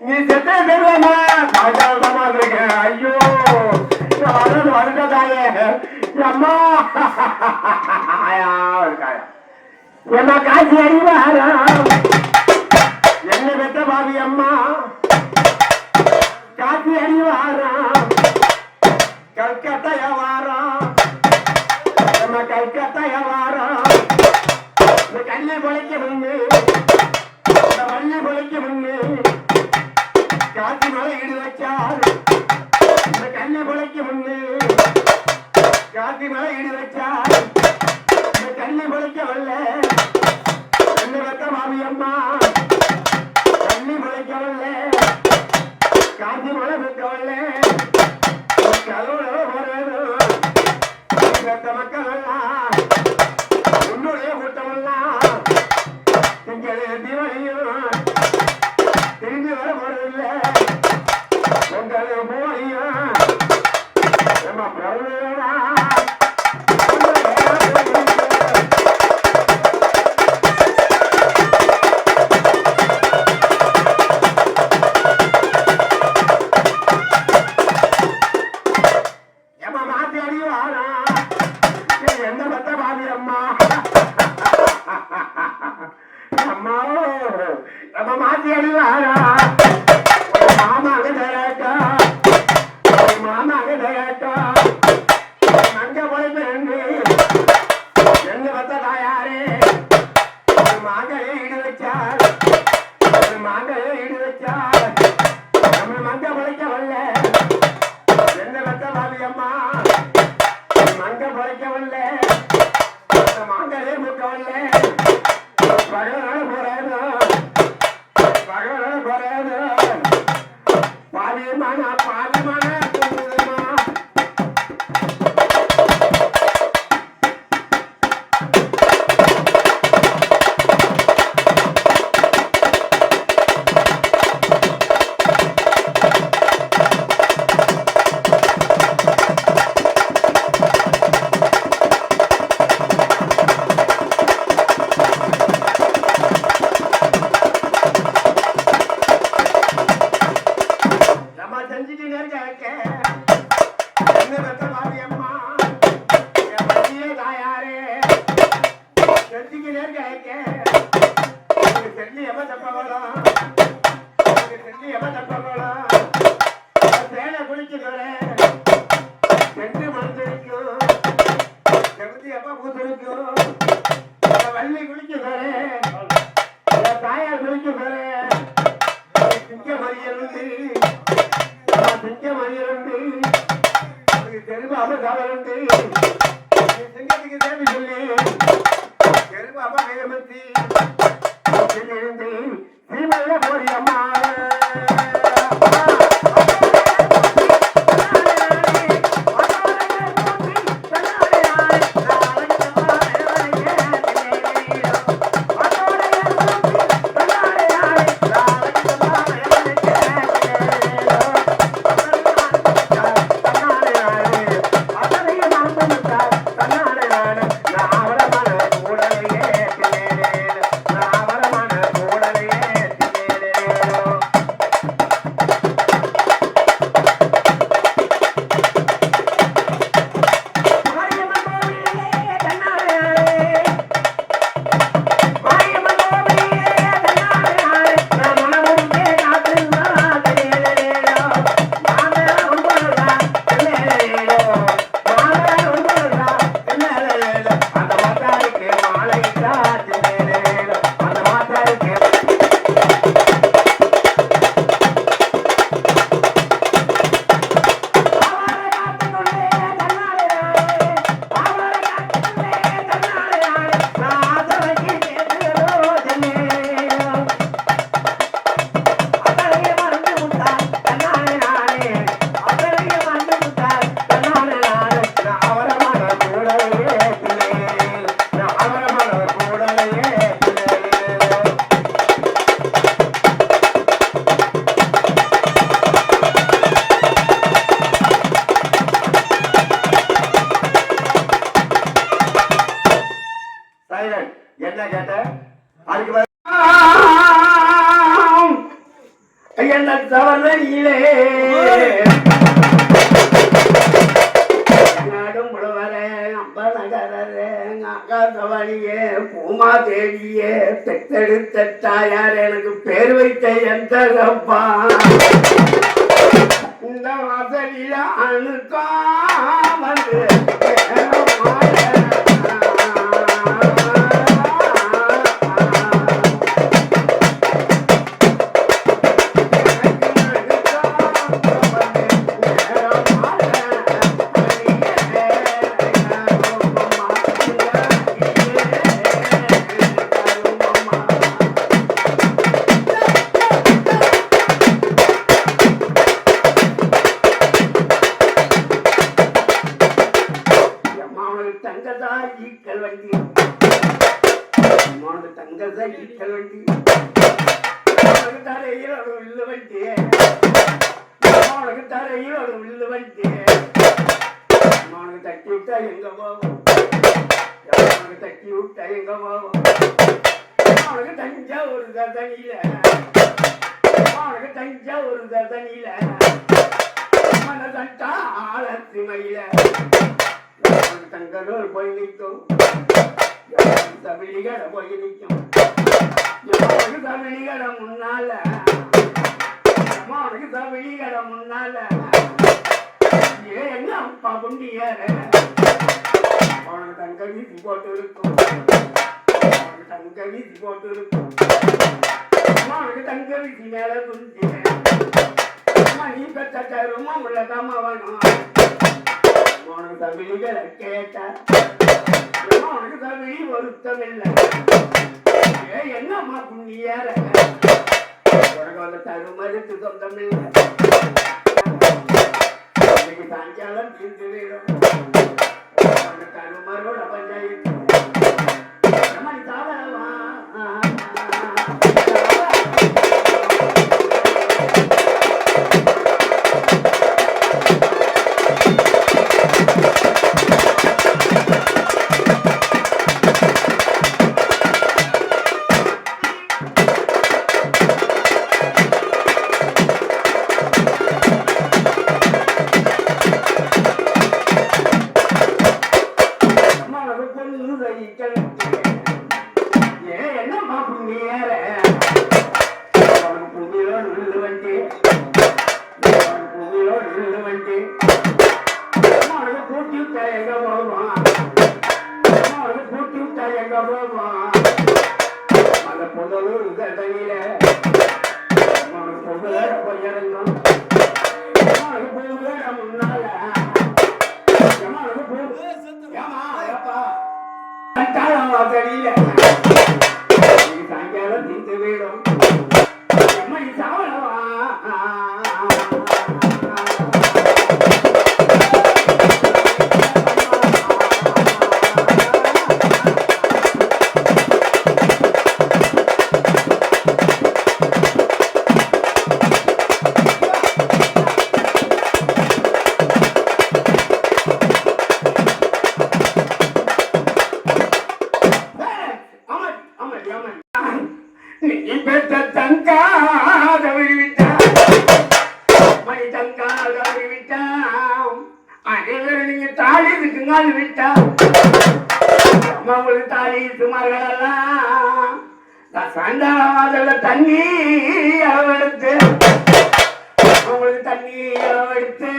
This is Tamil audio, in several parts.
நீ செத்தே தெரியலமா சாயங்காலமா இருக்கேன். ஐயோ வரது வருடதாயே அம்மா என்ன காட்சி அறிவாரா என்ன பெற்ற பாவி அம்மா காட்சி அறிவாரா கல்கத்தா வாரா நம்ம கல்கத்தா வாரா இந்த கண்ணி பொழைக்க முன்னு இந்த வள்ளி பொழைக்க முன்னு காட்சி மலை ஈடு வச்சார் இந்த கண்ணி பொழைக்க முன்னு காட்சி மலை ஈடு வச்சார் இந்த கண்ணி பொழைக்க வரல என்ன வெத்த மாமி அம்மா கண்ணி பொழைக்க வரல காட்சி மலை வெத்த வரல கலோட போறது வெத்த மக்கள் எல்லாம் உன்னுடைய கூட்டமெல்லாம் திங்கள் தீவனையும் திரும்பி வர போறதில்லை உங்கள் போலியும் நம்ம பிறந்தா மாத்தி அறிவாரா என்ன பத்த பாவி அம்மா அம்மா நம்ம மாத்தி அறிவாரா மாமாங்க தயாட்டா மாமாங்க தயாட்டா மங்க பொழைப்பு என்ன பத்த தாயாரே மாங்கையை ஈடு வச்சார் மாங்கையை ஈடு வச்சார் நம்ம மங்க பொழைக்க வரல என்ன பத்த பாவி அம்மா மங்க பொழைக்க வரல மாங்கையே முக்க வரல பகவான போறாரு பகவான போறாரு பாலியமான பாலியமான வள்ளி குளிக்க தாயார் குளிக்க திங்க மதியிருந்து தெருவாம கவலண்டு சிங்கத்துக்கு தேவி சொல்லி தெருவாம கையமர்த்தி இருந்து சீமையில போடி அம்மா பூமாதேவியே பெற்றெடுத்த தாயார் எனக்கு பேர் வைத்த எந்த அப்பா இந்த வாசலில அணுக்கா வந்து தங்கதா ஈக்கல் வண்டி தங்கதா ஈக்கல் வண்டி தரையில் ஒரு வில்லு வண்டி தரையில் ஒரு வில்லு வண்டி அவனுக்கு தட்டி விட்டா எங்க போவோம் அவனுக்கு தட்டி விட்டா எங்க போவோம் அவனுக்கு தஞ்சா ஒரு தனியில அவனுக்கு தஞ்சா ஒரு தனியில மன தட்டா ஆழத்திமையில தங்கரோர் போய் நிற்கும் தமிழிகட போய் நிற்கும் தமிழிகட முன்னால அவனுக்கு தமிழிகட முன்னால என்ன அப்பா குண்டியார அவனுக்கு தங்க வீசி போட்டு இருக்கும் அவனுக்கு தங்க வீசி போட்டு இருக்கும் அவனுக்கு தங்க வீசி மேல குந்தி நீ பெற்ற தருமா உள்ளதாம வேணும் உனக்கு தமிழிகளை கேட்டா உனக்கு தமிழி வருத்தமில்லை என்னம்மா புண்ணியார உனக்கு அந்த தருமருக்கு சொந்தமில்லை இன்னைக்கு சாயங்காலம் தீர்த்து வேணும் உனக்கு தருமரோட பஞ்சாயத்து நம்ம தாவரவா என்னம்மா புண்ணியார புண்ணியோடு விழுது வண்டி புண்ணியோடு விழுது வண்டி அவனுக்கு பூட்டி விட்டா எங்க போவான் அவனுக்கு பூட்டி விட்டா எங்க போவான் அந்த பொருளூர் தண்ணியில அவனுக்கு பொருளோட போய் இறங்கும் அவனுக்கு பொருளோட முன்னால தெரியல சாயங்காலம் தீர்த்து வீடும் சாவளவா தாலி இருக்குங்கால் விட்டா அம்மாவுக்கு தாலி சுமார்களெல்லாம் சண்டாள தண்ணி அளவெடுத்து அவங்களுக்கு தண்ணி அளவெடுத்து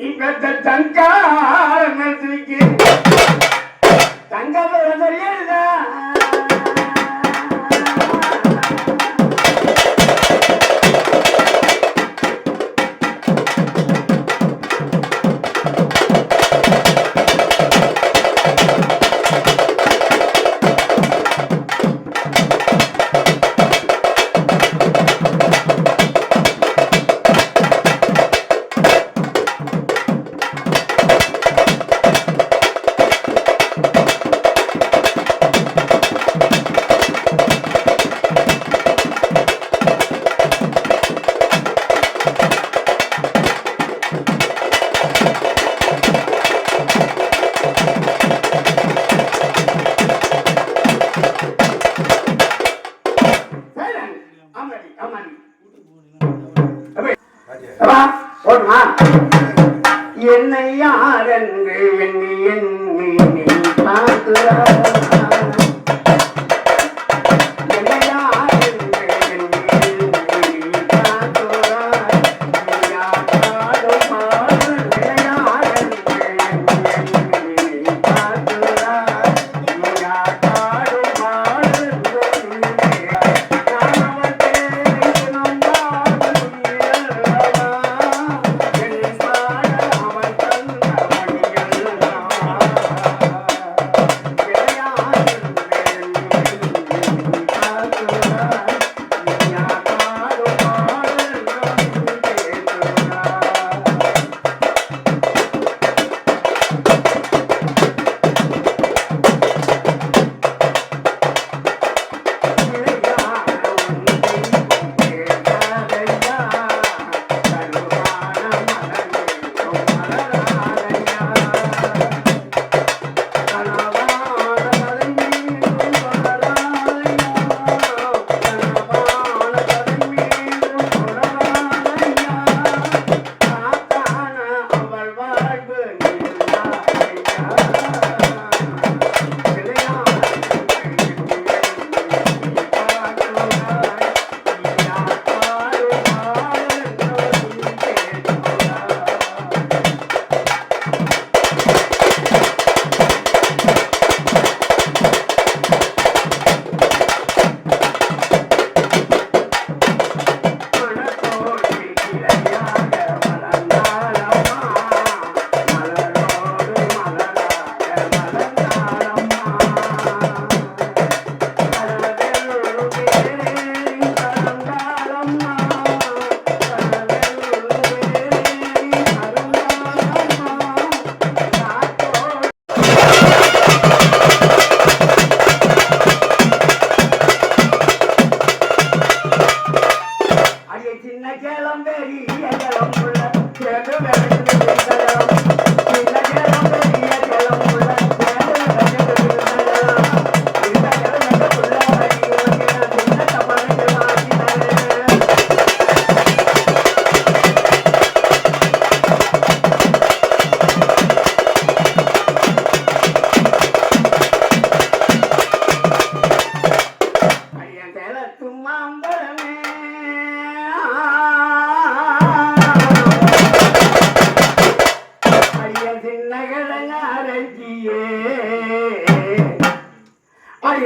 இப்ப தங்கால தூக்கி தங்க சொல்லியா என்னை யாரென்று எண்ணி எண்ணி பார்க்கிறார்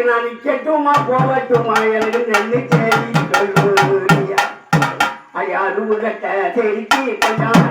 நான் நிக்கட்டுமா போகட்டுமா எனக்கு நெல்லு செய்தி சொல்லுறியா ஐயா அலுவலக செய்தி கொஞ்சம்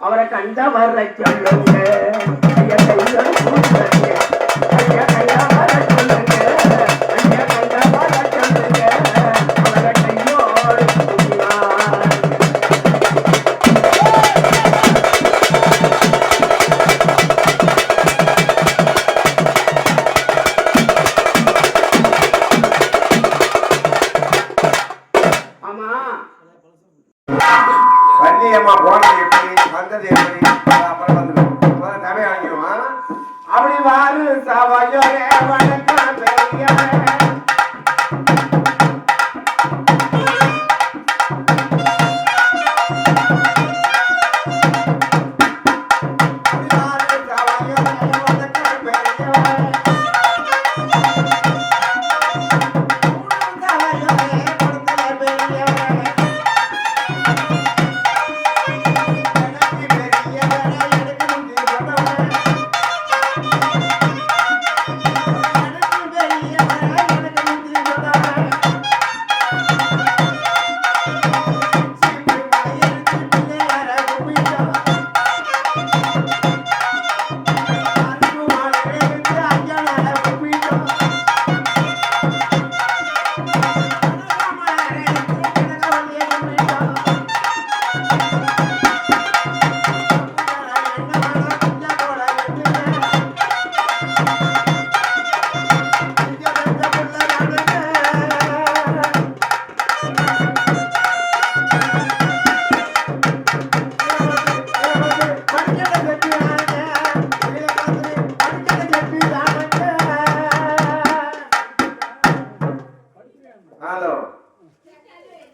அவரை கண்ட வர சொல்லுங்க ஐயா கையோட கூட்டுங்க ஐயா கையா வர சொல்லுங்க ஐயா கண்ட வர சொல்லுங்க அவரை கையோடு ஆமா வள்ளியம்மா போனது எப்படி வந்தது எப்படி அப்புறம் வந்துடும் தவை வாங்கிடுவான் அப்படி வாரு சவையோரே வணக்கம் பெரியவரே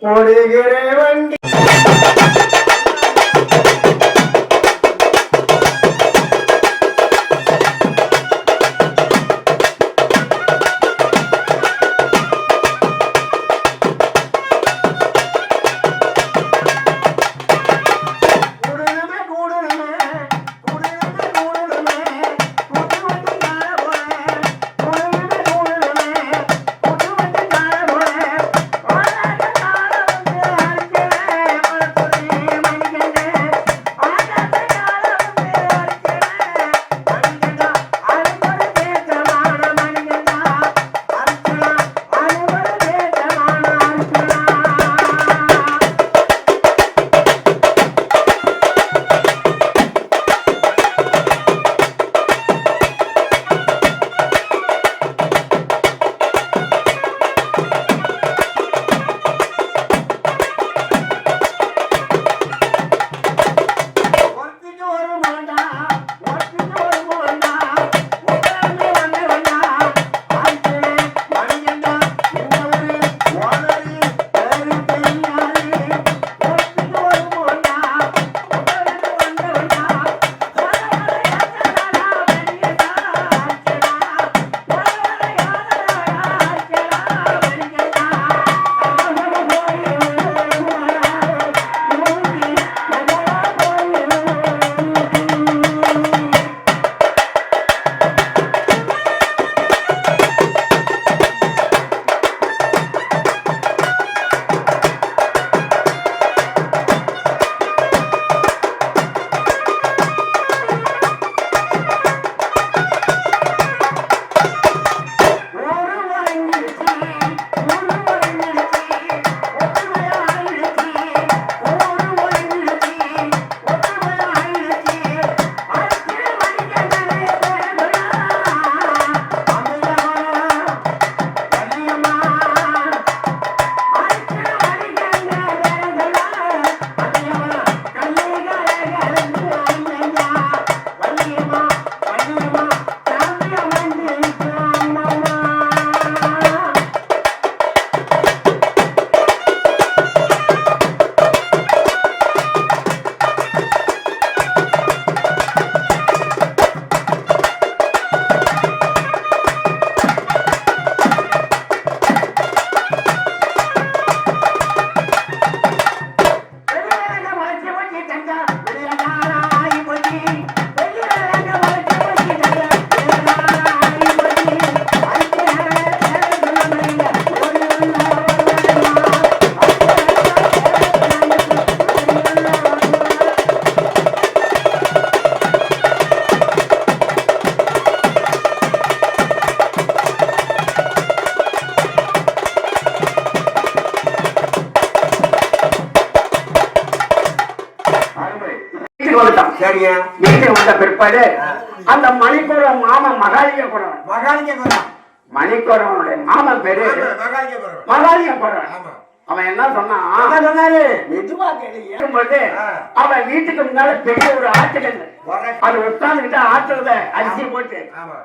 ஓடுகிற வண்டி வீட்டுக்கு வந்துட்டான். சரிங்க. வீட்டுக்கு வந்த பிற்பாடு அந்த மணிக்கூரம் மாமன் மகாலிங்க குறவன். மணிக்கூரவனுடைய மாமன் பேரு மகாலிங்க குறவன். அவன் என்ன சொன்னாரு, மெதுவா கேளும்போது அவன் வீட்டுக்கு முன்னால பெரிய ஒரு ஆட்டுக்கல் அது உட்காந்துக்கிட்டு ஆட்டுறத அரிசி போட்டு,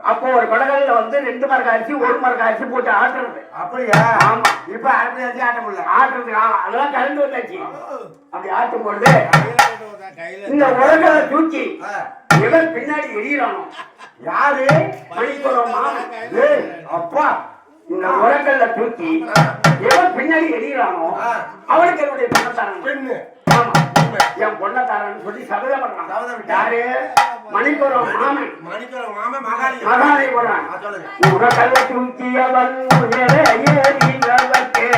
அப்போ ஒரு குடகல்ல வந்து 2 மரக்க அரிசி 1 மரக்க அரிசி போட்டு ஆட்டுறது. அப்படியா? ஆமா. இப்ப அப்படி அரிசி ஆட்ட முடியல, ஆட்டுறது அதெல்லாம் கலந்து வந்தாச்சு. அப்படி ஆட்டும் பொழுது இந்த உலகத்தை தூக்கி இவன் பின்னாடி எரியிறானோ, யாரு? மணிக்கூரம் மாமன். அப்பா, இந்த உலகல்ல தூக்கி எவன் பின்னாடி எரியிறானோ அவனுக்கு என்னுடைய பொண்ணத்தாரன். பெண்ணு. ஆமா, என் பொண்ணத்தாரன் சொல்லி சபதம் பண்றான். யாரு? மணிக்கூரம் மாமன். மகாலி போறான். உலகல்ல தூக்கியவன் உயர ஏறிவர்க்கே,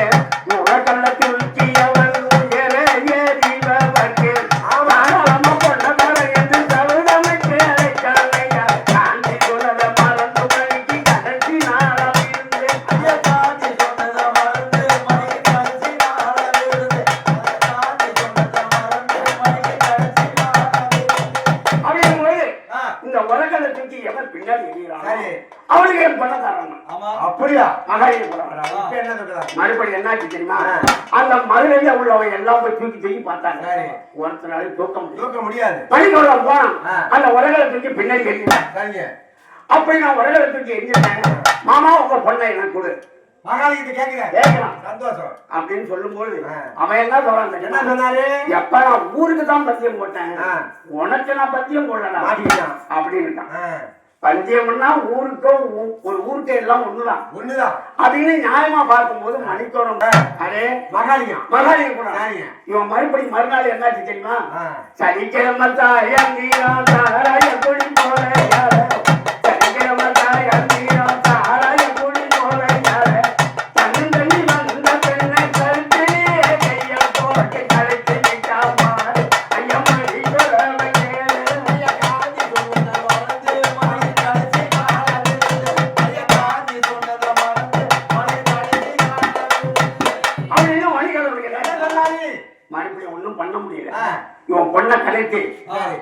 உலகல்ல தூக்கியவன் உயர ஏறிவர்க்கே, தாராளமா பொண்ணத்தாரன் என்று சபதமிட்டு அழைத்தாலையா, காந்தி குலத மறந்து மணிக்கு கடைசி நாளம் இருந்து இந்த உலகத்தை தூக்கி எவன் பின்னாடி எறிகிறான் அவனுக்கு என் பண்ண தரணும். அப்படியா? மகாலிங்க மறுபடியும் என்னாச்சு தெரியுமா, அந்த மதுரையில உள்ளவங்க எல்லாம் போய் தூக்கி பார்த்தாங்க. ஒருத்தரால தூக்க முடியாது. பள்ளிக்கூடம் போனான். அந்த உலகத்தை தூக்கி பின்னாடி எறிஞ்சான். அப்படி நான் உலகத்தை தூக்கி எரிஞ்சிட்டேன். மாமா உங்க பொண்ணை எனக்கு கொடு. கேட்கிறான். சந்தோஷம் அப்படின்னு சொல்லும்போது அவன் என்ன சொல்றான், என்ன சொன்னாரு? எப்ப நான் ஊருக்கு தான் பத்தியம் போட்டேன், உனக்கு நான் பத்தியம் போடலாம் அப்படின்னுட்டான். பஞ்சயம்னா ஊருக்கும் ஒரு ஊருக்கு எல்லாம் ஒண்ணுதான் அப்படின்னு நியாயமா பார்க்கும்போது மணிக்கூரம் அதே மகாலிங்க போறான். இவன் மறுபடி மறுநாள் என்னாச்சு தெரியுமா, சனிக்கிழமை தாயந்தீரா தாராய குடி போல யார, சனிக்கிழமை தாயந்தீரா தாராய குடி போல யார, தன்னி வந்த பெண்ணை கருத்திலே கைய போட்டு கலைத்து விட்டாமா, ஐயா மணிக்கூரவன் மறுபடியும் ஒண்ணும் பண்ண முடியல. இவன் பொண்ணை கலைத்து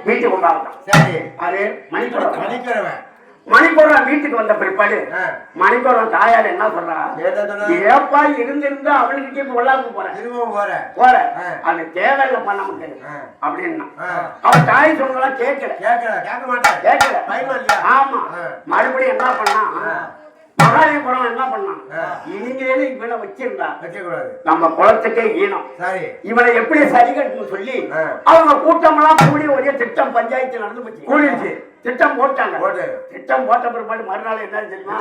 வீட்டுக்கு கொண்டாடுறான். அது மணிக்கூரம் வீட்டுக்கு வந்த பிற்பாடு மணிக்கூரம் தாயார் என்ன சொல்றா, ஏப்பா இருந்திருந்தா அவளுக்கு கொள்ளாம போற அது தேவையில்ல பண்ண முடியாது அப்படின்னா அவன் தாய் சொன்னதெல்லாம் கேட்கல. ஆமா, மறுபடியும் என்ன பண்ணா, மகாலிபுரம் என்ன பண்ணான், இனிமேலும் இவனை வச்சிருந்தா நம்ம குளத்துக்கே ஈனம், இவனை எப்படி சரி கட்டணும் சொல்லி அவங்க கூட்டமெல்லாம் கூடி ஒரே திட்டம் பஞ்சாயத்து நடந்து போச்சு. கூடிடுச்சு, திட்டம் போட்டாங்க. திட்டம் போட்ட பிற்பாடு மறுநாள் என்ன தெரியுமா,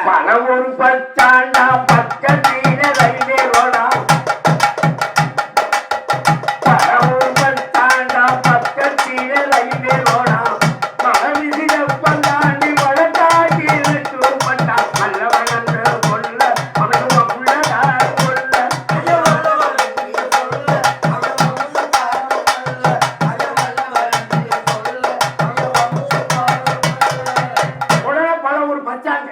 பல ஒரு பத்தாண்டா பக்கத்தீர ரயில்வே ரோடா, பல ஒரு பத்தாண்டா பக்கத்தீர ரயில்வே ரோடா, பல விசிறப்பந்தாண்டி வழக்காகி பட்டா நல்லவனன்று கொல்ல அவனுக்கு புள்ளதா கொல்ல உடனே பல ஒரு பச்சாங்க.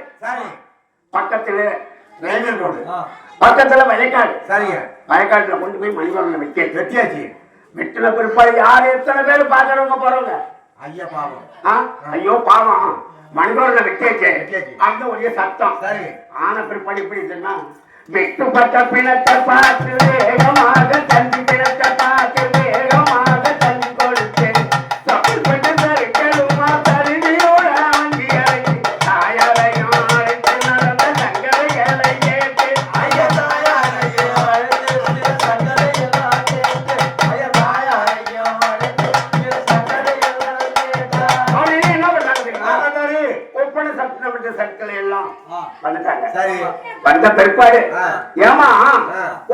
பக்கத்துல ரயில்வே ரோடு, பக்கத்துல வயக்காடு. வயக்காட்டுல கொண்டு போய் மணிக்கூரனை வெட்டியாச்சு. வெட்டின பிற்பாடு யாரு எத்தனை பேர் பாக்குறவங்க போறவங்க, ஐயோ பாவம் மணிக்கூரனை வெட்டியாச்சு. அந்த ஒரே சத்தம் ஆன பிற்பாடு இப்படி சொன்னா, வெட்டுப்பட்ட பிணத்தை பார்த்து வேகமாக தந்தி பிணத்தை பார்த்து வேகமாக தந்தி கொடுத்து தப்பிப்பட்டு தருக்கலுமா தருவியோட வண்டி அழைத்து தாயாரையும் அழைத்து நடந்த சங்கரைகளை கேட்டு அப்படின்னு என்ன பண்ணாங்க, ஒப்பனை சட்டப்பட்ட சட்களை எல்லாம் வந்துட்டாங்க. வந்த பிற்பாடு ஏமா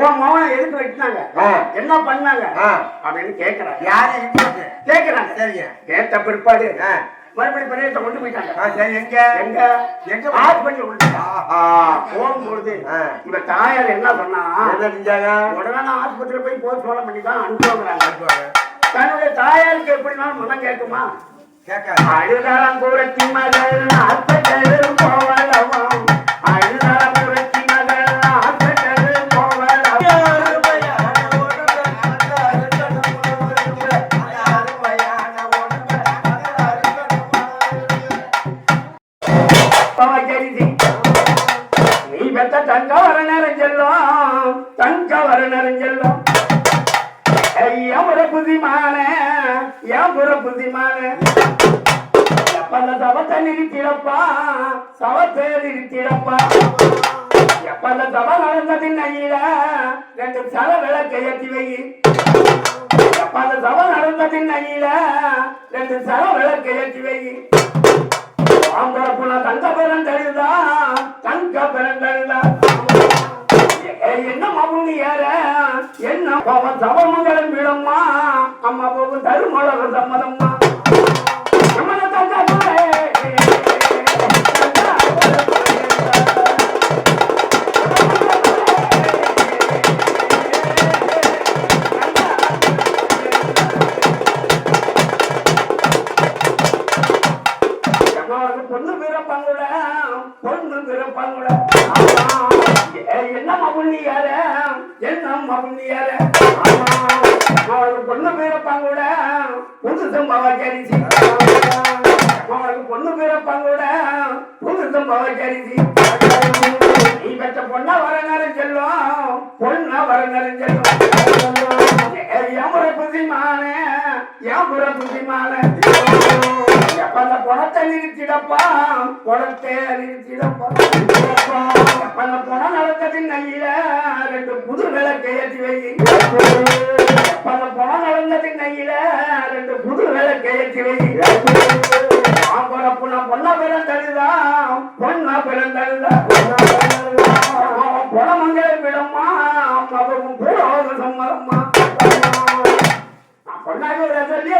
உன் மகனை எதுக்கு வெட்டினாங்க, என்ன பண்ணாங்க அப்படின்னு கேட்கிறாங்க. கேட்ட பிற்பாடு மறுபடியும் பெரியத்தை கொண்டு போயிட்டாங்க. போகும்பொழுது இவ தாயார் என்ன சொன்னா, உடனே ஆஸ்பத்திரியில போய் போய் சோழம் பண்ணி தான் அனுப்புவாங்க. தன்னுடைய தாயாருக்கு எப்படினாலும் மனம் கேட்குமா, அழுதாளம்பூரத்தி மகள் ஆஸ்பத்திரி போவலவா, அழுதாளம்பூரத்தி மகள் ஆஸ்பத்திரி போவலவா, வர நெருங்கெல்லாம் என் புற புத்திமான என் புற புத்திமான எப்ப சவத்தை நிறுத்திடப்பா சவத்தை நிறுத்திடப்பா எப்ப அந்த சபை நடந்ததின் நையில 2 சல விளக்கை ஏற்றி வை எப்ப அந்த சபை நடந்ததின் நையில 2 சல விளக்கை ஏற்றி வை ஆம்பரப்புல தங்க பிறந்தழுதா தங்க பிறந்தழுதா என்ன மவுனி ஏற என்ன பவன் சபமங்கலம் விடம்மா அம்மா போகும் தருமலக சம்மதம்மா நம்மள தங்க பொண்ணு பிறப்பாங்கூட பொண்ணு பிறப்பாங்கூட என்ன மவுனியார என்ன மவுனியார அவனுக்கு பொண்ணு பிறப்பாங்கூட புது சம்பவ கரிசி அவனுக்கு பொண்ணு பிறப்பாங்கூட புது சம்பவ கரிசி நீ பெற்ற பொண்ணா வர நேரம் செல்லும் பொண்ணா வர நேரம் செல்லும் என் முறை புத்திமான என் முறை புத்திமான எப்ப குணத்தை நிறுத்திடப்பா குணத்தை நிறுத்திடப்பா எப்ப குணம் நடந்ததின் கையில 2 புது விளக்கை ஏற்றி வை எப்ப குணம் நடந்ததின் கையில 2 புது விளக்கை ஏற்றி வை பொண்ணா பிறந்தழுதா பொண்ணா பிறந்தழுதா குணமங்கலம் விடம்மா அம்மாவும் கூட சம்மதம்மா பொண்ணாக சொல்லி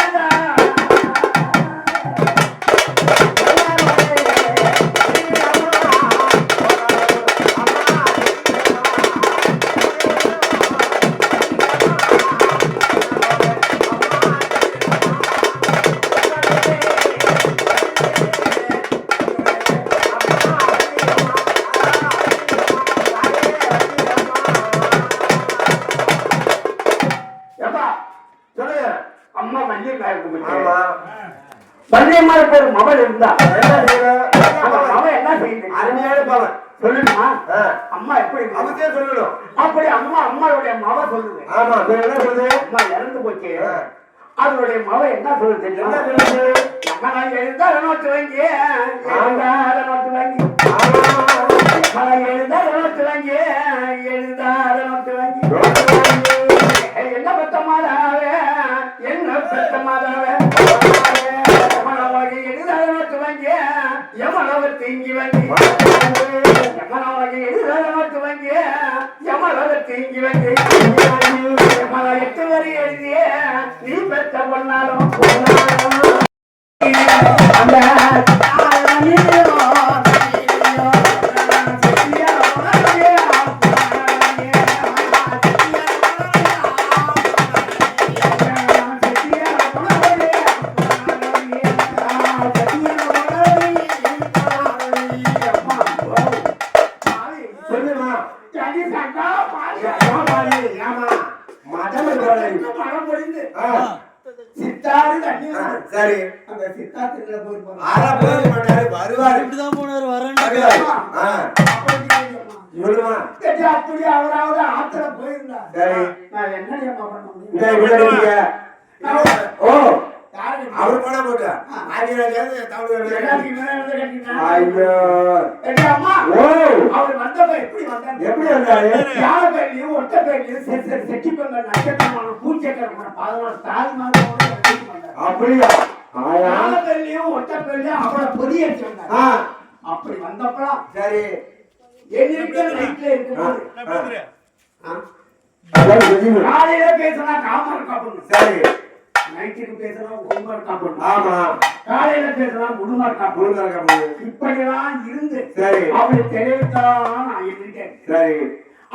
பள்ளியம்மாளுக்கு ஒரு மகள் இருந்தா அவன் என்ன செய்யுது அருமையான பவன் சொல்லுமா அம்மா எப்படி அவசிய சொல்லணும் அப்படி அம்மா அம்மாவுடைய மவ சொல்லுது ஆமா என்ன சொல்லுது அம்மா இறந்து போச்சு அதனுடைய மவ என்ன சொல்லுது என்ன சொல்லுது நம்ம நான் எழுந்தா நோட்டு வாங்கி நோட்டு வாங்கி எழுந்தா நோட்டு வாங்கி எழுந்தா நோட்டு வாங்கி என்ன பெத்த மாதாவே என்ன பெத்த மாதாவே எழுதாத வாங்கி எமளவு தீங்கி வாங்கி எழுதாத வாங்கி எமளவு தீங்கி வாங்கி 8 வரி எழுதிய நீ பெற்ற பொன்னாலும் அந்த சரி அந்த சித்தாத்துல அப்படி அவராவது ஆத்திர போயிருந்தா நான் என்ன பண்ண முடியும் அவர் போட போட்டு அவர் வந்தவங்க எப்படி வந்தாங்க எப்படி வந்தாரு யார பேர்லயும் ஒட்ட பேர்லயும் செட்டி பங்க நட்சத்திரமான பூச்சக்கரமான 14 தாய் மாதம் அப்படியா யார பேர்லயும் ஒட்ட பேர்லயும் அவளை பொதி அடிச்சு வந்தாங்க அப்படி வந்தப்பலாம் சரி எங்க நைட்ல இருக்கும்போது காலையில பேசினா காமர் காப்பணும் சரி நைட்டுக்கு பேசினா ஒன்பர் காப்பணும் ஆமா காலையில பேசினா முழுமார் காப்பணும் இப்படிலாம் இருந்து சரி அப்படி தெரிவித்தான் நான் இருந்தேன் சரி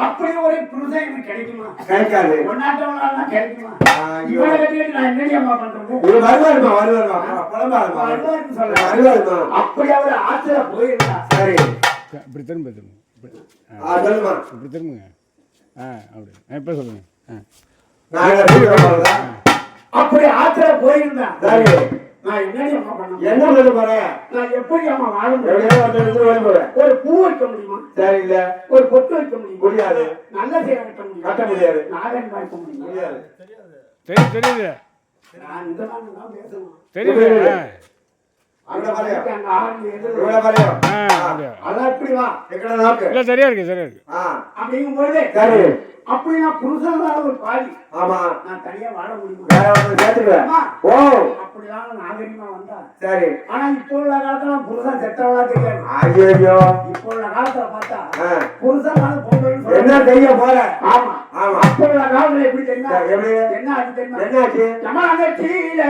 அப்படி ஒரு புருஷன் எனக்கு கிடைக்குமா கிடைக்காது ஒன்னாட்டவனாலாம் கிடைக்குமா இவனை கட்டிட்டு நான் என்னடியம்மா பண்றது வருவாருன்னு சொல்ல அப்படி அவர் ஆத்துல போயிருந்தா சரி இப்படி திரும்ப இப்படி திரும்புங்க அப்படி இப்ப சொல்லுங்க அப்படி ஆத்திர போயிருந்தேன் நான் என்னடியம்மா பண்ண என்ன பண்ண போறேன்? நான் எப்படி அம்மா வாழ எப்படியோ ஒருத்தர் இருந்து ஓடி போறேன். ஒரு பூ வைக்க முடியுமா? சரி இல்ல. ஒரு பொட்டு வைக்க முடியுமா? முடியாது. நல்ல சேவை கட்ட முடியும்? கட்ட முடியாது. நாகன் வைக்க முடியும்? முடியாது. தெரியுது. நான் இந்த மாதிரி தான் பேசணும். தெரியுது. அங்க பாருங்க. அங்க ஆரம்பி எது? இவ்வளவு பாருங்க. அதான் இப்படி வா. எக்கட நாக்கு. இல்ல சரியா இருக்கு. அப்படிங்கும்போது சரி. அப்படி நான் புருஷனாக ஒரு பாதி. ஆமா. நான் தனியா வாழ முடியுமா? வேற ஒருத்தர் சேர்த்துக்குவேன். ஓ. அப்படிதான் நாகரிகமா வந்தா. சரி. ஆனா இப்போ உள்ள காலத்துல புருஷன் செத்தவளா தெரியாது. ஐயோ. இப்போ உள்ள காலத்துல பார்த்தா புருஷன் பொங்கல் என்ன செய்ய போற? ஆமா. ஆமா. அப்போ உள்ள காலத்துல எப்படி தெரியுமா? எப்படி? என்ன ஆச்சு தெரியுமா? என்னாச்சு? நம்ம நெத்தியில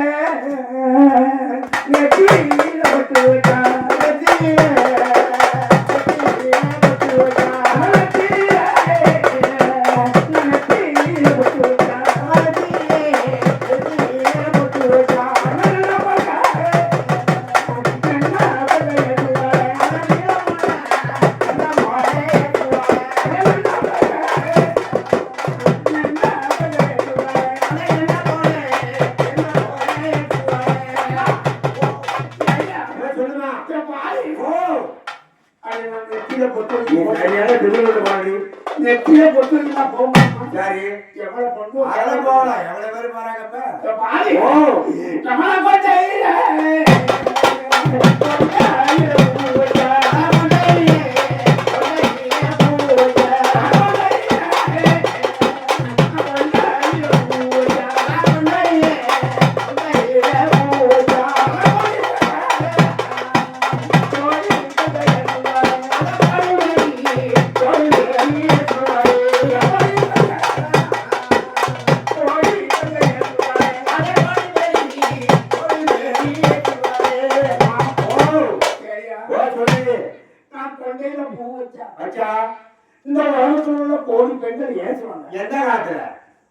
நெத்தியில பட்டு வச்சா நெத்தியில பட்டு வச்சா நெத்தியில நெத்தியில பட்டு வச்சா நெத்தியில பட்டு வச்சா நல்ல பகை என்ன பகை எதுவாய் நல்ல மழை எதுவாய் நல்ல பகை நெத்தியில பொட்டு போக சரி. எவ்வளவு பொண்ணு அதெல்லாம் போகலாம். எவ்வளவு பேர் போறாங்க? ஓ. இந்த உலகத்தில் உள்ள கோடி பெண்கள் ஏன் சொன்னாங்க? எந்த காலத்துல?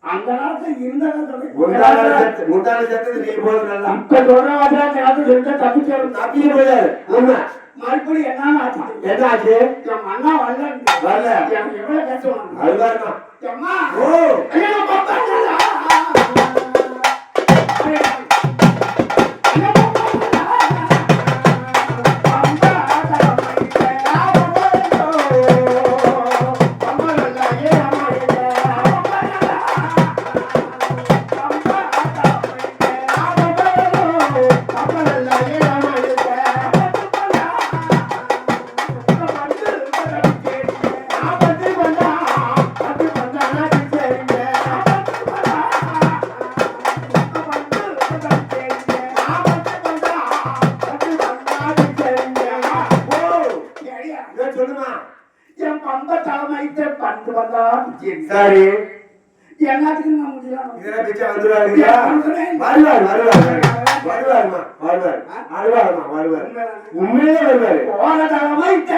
அந்த காலத்துல இருந்த முந்தான சத்தது நீ போது நல்லா. இப்ப சொல்ற வார்த்தை தப்பிச்சு தப்பிக்க முடியாது. உண்மை. மறுபடியும் என்னன்னு ஆச்சு? என்ன ஆச்சு? என் அண்ணா வரல. எனக்கு எவ்வளவு பேசுவாங்க? அதுதான். அம்மா. ஓ. ஐயோ பாப்பா. சரி. எல்லாத்துக்கும் நான் முடியலாம். இதுல பிச்சை வந்துருவாருமா? வருவார். உண்மையிலே வருவாரு. போன தலைமைத்த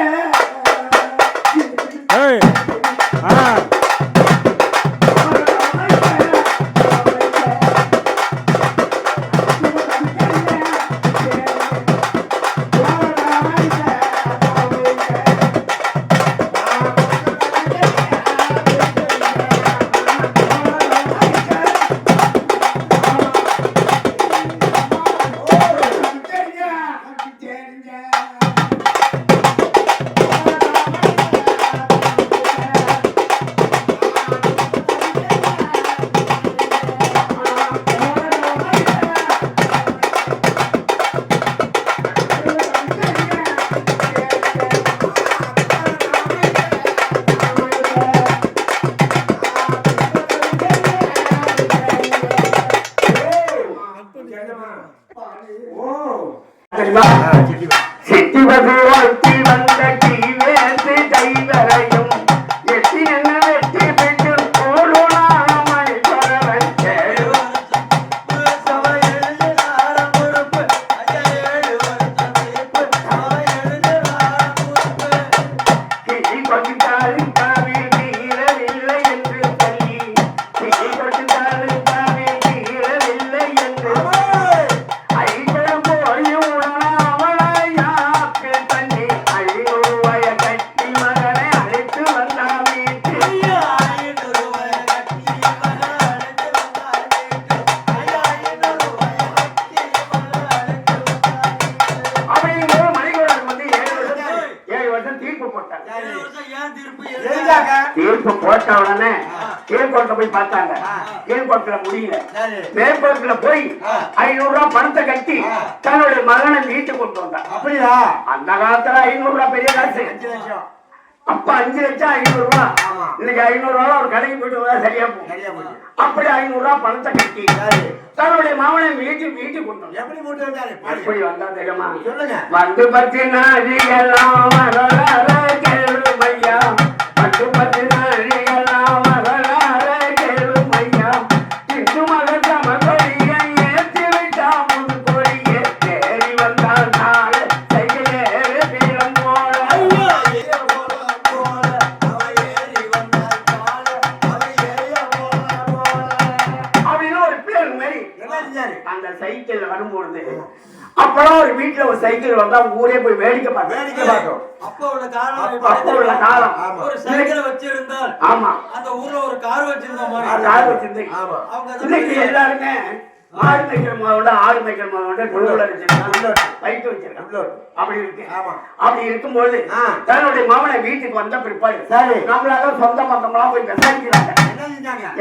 போட்ட உடனே கீழ்கோட்டை போய் பார்த்தாங்க. கீழ்கோட்டில் முடியல. மேற்கோட்டில் போய் 500 ரூபாய் பணத்தை கட்டி தன்னுடைய மகனை வீட்டுக்கு கொண்டு வந்தான். அப்படியா? அந்த காலத்துல 500 ரூபாய் பெரிய காசு. 5 லட்சம். அப்ப 5 லட்சம் 500 ரூபாய். இன்னைக்கு 500 ரூபாய் ஒரு கடைக்கு போயிட்டு சரியா போகும். அப்படி 500 ரூபாய் பணத்தை கட்டி தன்னுடைய மாமனை வீட்டுக்கு கொண்டு வந்தான். எப்படி போட்டு வந்தாரு? எப்படி வந்தா தெரியுமா? சொல்லுங்க. வந்து பத்தி நாழிகளாம் வரலாற கேளுமையா, வந்து பத்தி நாழிகளாம் வரலாற கேளுமையா, இந்து மகத்தம கொடியை ஏற்றி விட்டா முது கொடியை தேடி வந்தால் நாளை செய்யலேறு பீடம் போல. அப்படின்னு ஒரு பேர் மாதிரி அந்த சைக்கிள் வரும்பொழுது அப்பெல்லாம் ஒரு வீட்டுல ஒரு சைக்கிள் வந்தா ஊரே போய் வேடிக்கை பார்த்தோம். அப்ப உள்ள காலம் அப்ப உள்ள காலம். ஒரு சைக்கிள் வச்சிருந்தால் ஆமா அந்த ஊர்ல ஒரு கார் வச்சிருந்த மாதிரி கார் வச்சிருந்தேன். இன்னைக்கு எல்லாருமே மாடு மேய்க்கிற மாவோட ஆடு மேய்க்கிற மாவோட பைக்கு வச்சிருக்காங்க. அப்படி இருக்கு. அப்படி இருக்கும்போது தன்னுடைய மாமனை வீட்டுக்கு வந்த பிற்பாடு நம்மளால சொந்த மொத்தமெல்லாம் போய் விசாரிக்கிறாங்க.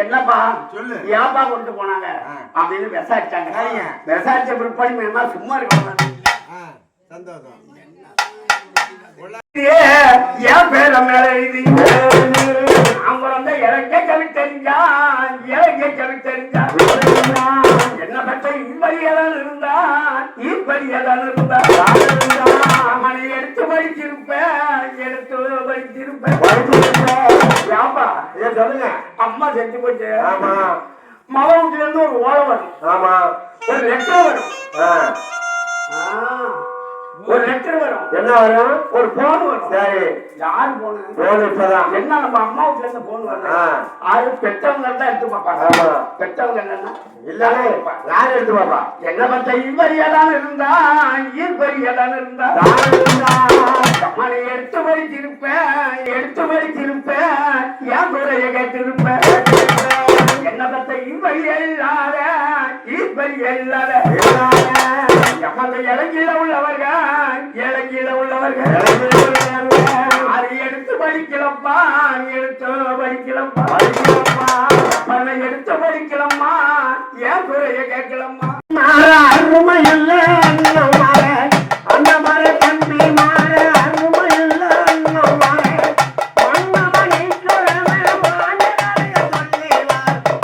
என்னப்பா சொல்லு, ஏப்பா கொண்டு போனாங்க அப்படின்னு விசாரிச்சாங்க. விசாரிச்ச பிற்பாடு என்ன சும்மா இருக்க சந்தோஷம். ஏன் பேர மேல எழுதி அவங்க வந்து இலக்கை கவித்தறிஞ்சா என்ன பற்ற இப்படியதான் இருந்தா இப்படியதான் இருந்தா அவனை எடுத்து படிச்சிருப்பேன் ஏப்பா சொல்லுங்க. அம்மா செஞ்சு போச்சு. மக வீட்டுல இருந்து ஒரு ஓலை வரும், ஒரு லெட்டர் வரும். ஒரு லெட்டர் வரும். என்ன வரும்? ஒரு போன் வரும். சரி, யாரு போன்? போன் இப்பதான் என்ன நம்ம அம்மா வீட்டுல இருந்து போன் வருது. ஆறு பெற்றவங்க தான் எடுத்து பாப்பாங்க. பெற்றவங்க என்னன்னா இல்லவே யாரும் எடுத்து பாப்பா. என்ன பத்த இவ்வரியாதான் இருந்தா ஈர்பரியாதான் இருந்தா மனை எடுத்து படிச்சிருப்பேன் என் குறைய கேட்டிருப்பேன். என்ன பத்த இவ்வரியா இல்லாத ஈர்பரியா இல்லாத இலங்கையில உள்ளவர்கள் அதை எடுத்து படிக்கலப்பா, எடுத்து படிக்கலம்மா, ஏன் குறைய கேட்கலம்மா. அருமை இல்ல அந்த மர தம்பி மாற அருமை இல்ல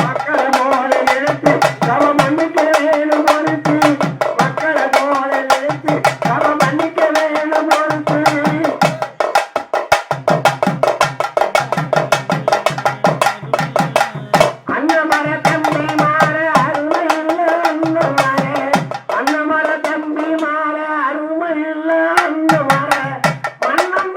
மக்களை போல எடுத்து தவ மண்ணுக்கு வேணும் பொறுத்து, மக்களை போல எடுத்து தவ மண்ணுக்கு வேணும் பொறுத்து. அந்த மர தம்பி மாற அருமை இல்ல அந்த மர தம்பி மாற அருமை இல்ல அந்த மர மன்னம்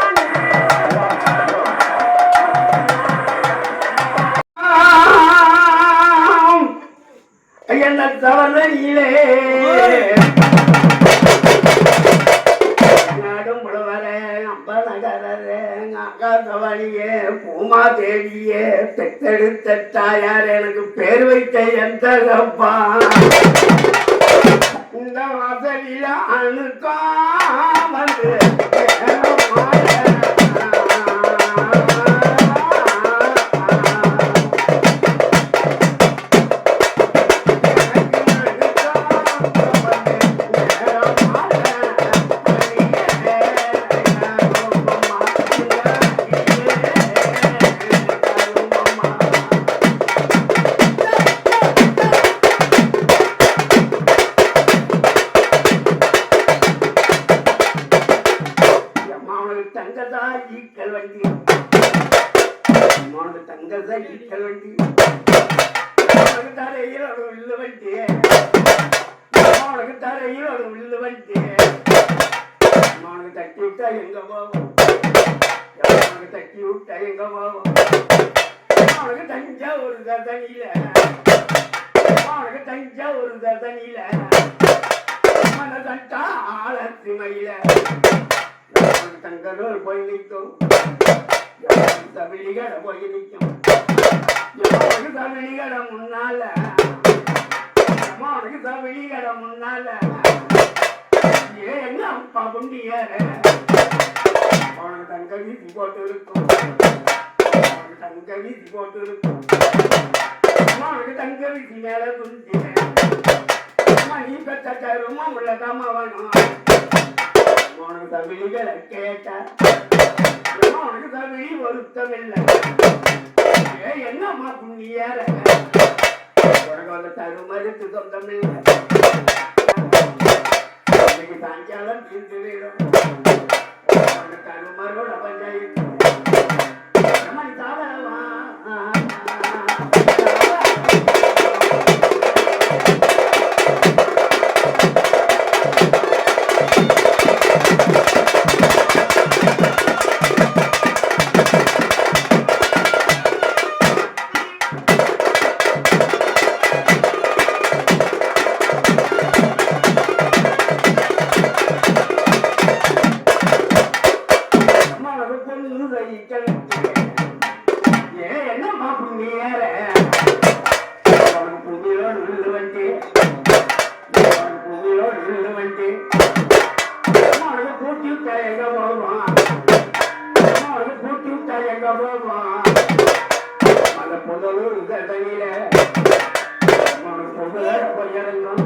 என்ன தவறையிலே நாடும் புலவரே அப்பா நகரே அக்கா தவணியே பூமா தேவியே பெத்தெடுத்த தாயார் எனக்கு பேர் வைத்த எந்த அப்பா இந்த வாசலில அணுக்கா வந்து தங்கதா ஈக்கல் வண்டி தங்கதா ஈக்கல் வண்டி தரையில் ஒரு வில்லு வண்டி தரையில் ஒரு வில்லு வண்டி அவனுக்கு தட்டி விட்டா எங்க போவோம், அவனுக்கு தட்டி விட்டா எங்க போவோம். அவனுக்கு தஞ்சா ஒரு தனியில அவனுக்கு தஞ்சா ஒரு தனியில மன தட்டா ஆழத்து மயில தங்கரோல் போய் நிற்கும் தமிழிகட போய் நிற்கும் தமிழிகட முன்னால அவனுக்கு தமிழிகட முன்னால என்ன அப்பா குண்டியார அவனுக்கு தங்க வீட்டு போட்டு இருக்கும் உனக்கு தங்க வீசி போட்டு அம்மா உனக்கு தங்க வீசி மேல குந்தி அம்மா நீ பெற்ற கருமா உள்ளதாம வேணும் உனக்கு தமிழிகளை கேட்ட அம்மா உனக்கு தமிழி வருத்தம் இல்லை என்னம்மா புண்ணியார உனக்கு வந்து தருமருக்கு சொந்தம் இல்லை இன்னைக்கு சாயங்காலம் தீர்ந்து விடும் தருமரோட பஞ்சாயத்து நம்ம தாவரவா என்னம்மா புண்ணியார புண்ணியோடு விழுந்து வந்து புண்ணியோடு விழுந்து வந்து அவனுக்கு கூட்டி விட்டா எங்க போவான் அவனுக்கு கூட்டி விட்டா எங்க போவான் அந்த புதலூர் தண்ணியில அவனுக்கு பொங்கல போய் இறங்கும்